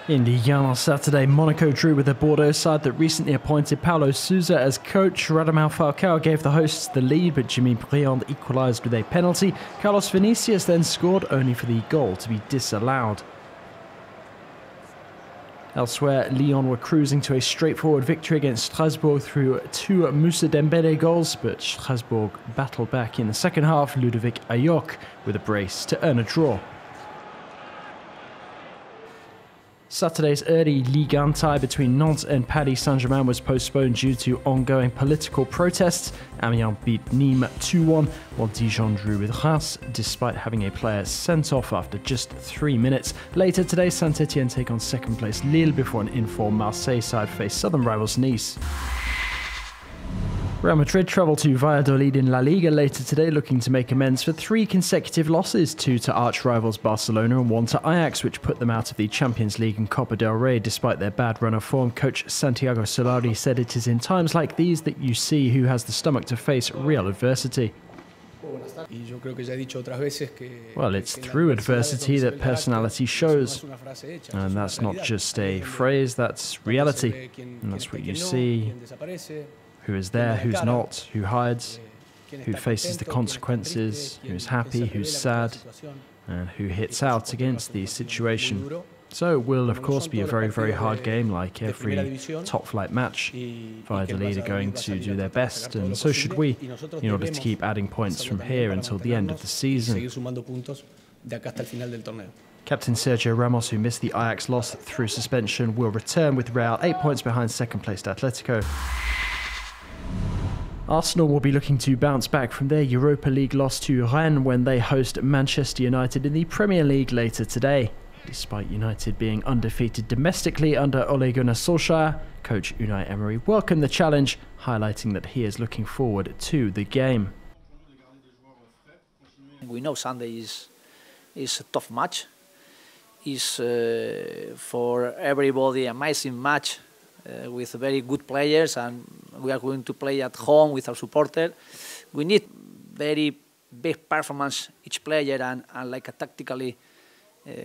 In Ligue 1 on Saturday, Monaco drew with a Bordeaux side that recently appointed Paulo Sousa as coach. Radamel Falcao gave the hosts the lead, but Jimmy Briand equalised with a penalty. Carlos Vinicius then scored, only for the goal to be disallowed. Elsewhere, Lyon were cruising to a straightforward victory against Strasbourg through two Moussa Dembélé goals, but Strasbourg battled back in the second half. Ludovic Ayok with a brace to earn a draw. Saturday's early Ligue 1 tie between Nantes and Paris Saint-Germain was postponed due to ongoing political protests. Amiens beat Nîmes 2-1, while Dijon drew with Reims, despite having a player sent off after just 3 minutes. Later today, Saint-Etienne take on second place Lille before an informed Marseille side face southern rivals Nice. Real Madrid travel to Valladolid in La Liga later today, looking to make amends for 3 consecutive losses, 2 to arch-rivals Barcelona and 1 to Ajax, which put them out of the Champions League and Copa del Rey. Despite their bad run of form, coach Santiago Solari said it is in times like these that you see who has the stomach to face real adversity. Well, it's through adversity that personality shows, and that's not just a phrase, that's reality, and that's what you see. Who is there, who's not, who hides, who faces the consequences, who's happy, who's sad, and who hits out against the situation. So it will, of course, be a very, very hard game, like every top-flight match. Valladolid are going to do their best, and so should we, in order to keep adding points from here until the end of the season. Captain Sergio Ramos, who missed the Ajax loss through suspension, will return with Real 8 points behind second-placed Atletico. Arsenal will be looking to bounce back from their Europa League loss to Rennes when they host Manchester United in the Premier League later today. Despite United being undefeated domestically under Ole Gunnar Solskjaer, coach Unai Emery welcomed the challenge, highlighting that he is looking forward to the game. We know Sunday is a tough match. It's for everybody an amazing match. With very good players, and we are going to play at home with our supporter. We need very big performance each player and like a tactically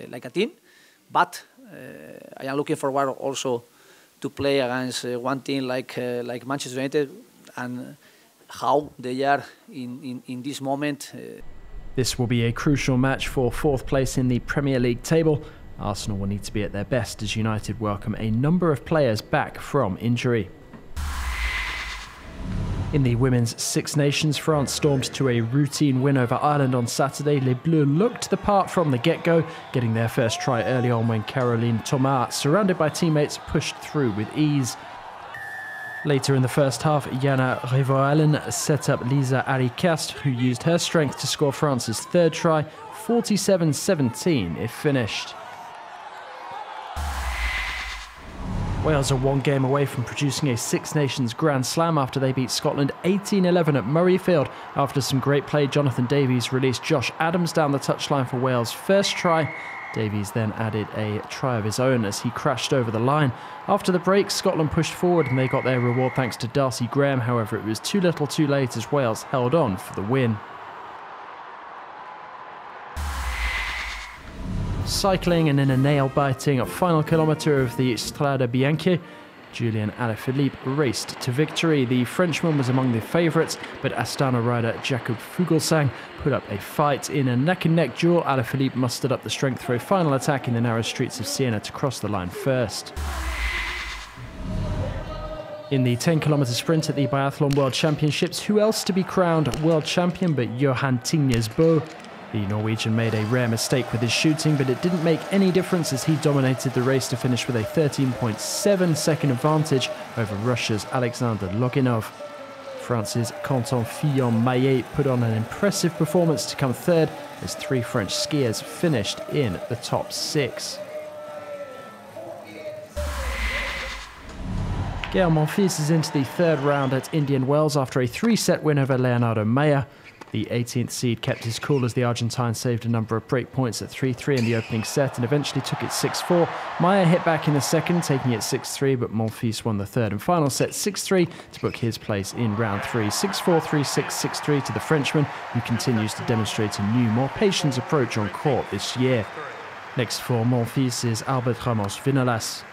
like a team. But I am looking forward also to play against one team like Manchester United and how they are in this moment. This will be a crucial match for 4th place in the Premier League table. Arsenal will need to be at their best as United welcome a number of players back from injury. In the Women's Six Nations, France stormed to a routine win over Ireland on Saturday. Les Bleus looked the part from the get-go, getting their first try early on when Caroline Thomas, surrounded by teammates, pushed through with ease. Later in the first half, Jana Rivoalen set up Lisa Aricast, who used her strength to score France's 3rd try. 47-17 it finished. Wales are 1 game away from producing a Six Nations Grand Slam after they beat Scotland 18-11 at Murrayfield. After some great play, Jonathan Davies released Josh Adams down the touchline for Wales' first try. Davies then added a try of his own as he crashed over the line. After the break, Scotland pushed forward and they got their reward thanks to Darcy Graham. However, it was too little too late as Wales held on for the win. Cycling, and in a nail-biting final kilometre of the Strade Bianche, Julian Alaphilippe raced to victory. The Frenchman was among the favourites, but Astana rider Jakob Fuglsang put up a fight. In a neck-and-neck duel, Alaphilippe mustered up the strength for a final attack in the narrow streets of Siena to cross the line first. In the 10-kilometre sprint at the Biathlon World Championships, who else to be crowned world champion but Johan Tingnes Bø? The Norwegian made a rare mistake with his shooting, but it didn't make any difference as he dominated the race to finish with a 13.7 second advantage over Russia's Alexander Loginov. France's Quentin Fillon-Maillet put on an impressive performance to come 3rd as 3 French skiers finished in the top 6. Gael Monfils is into the 3rd round at Indian Wells after a 3-set win over Leonardo Mayer. The 18th seed kept his cool as the Argentine saved a number of break points at 3-3 in the opening set and eventually took it 6-4. Mayer hit back in the second, taking it 6-3, but Monfils won the 3rd and final set 6-3 to book his place in round 3. 6-4, 3-6, 6-3 to the Frenchman, who continues to demonstrate a new, more patient approach on court this year. Next for Monfils is Albert Ramos Vinolas.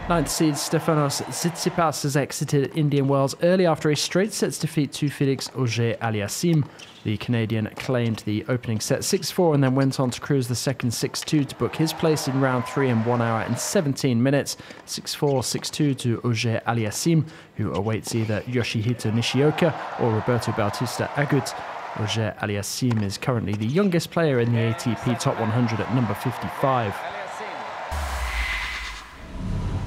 9th seed Stefanos Tsitsipas has exited Indian Wells early after a straight sets defeat to Felix Auger-Aliassime. The Canadian claimed the opening set 6-4 and then went on to cruise the second 6-2 to book his place in round 3 in 1 hour and 17 minutes. 6-4, 6-2 to Auger-Aliassime, who awaits either Yoshihito Nishioka or Roberto Bautista Agut. Auger-Aliassime is currently the youngest player in the ATP Top 100 at number 55.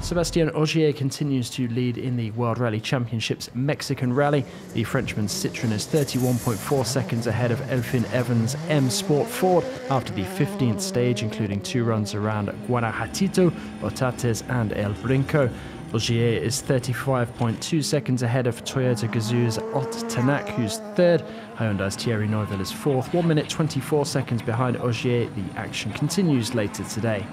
Sébastien Ogier continues to lead in the World Rally Championships Mexican Rally. The Frenchman's Citroën is 31.4 seconds ahead of Elfyn Evans' M Sport Ford after the 15th stage, including 2 runs around Guanajuato, Otates and El Brinco. Ogier is 35.2 seconds ahead of Toyota Gazoo's Ott Tanak, who's 3rd. Hyundai's Thierry Neuville is 4th, 1 minute 24 seconds behind Ogier. The action continues later today.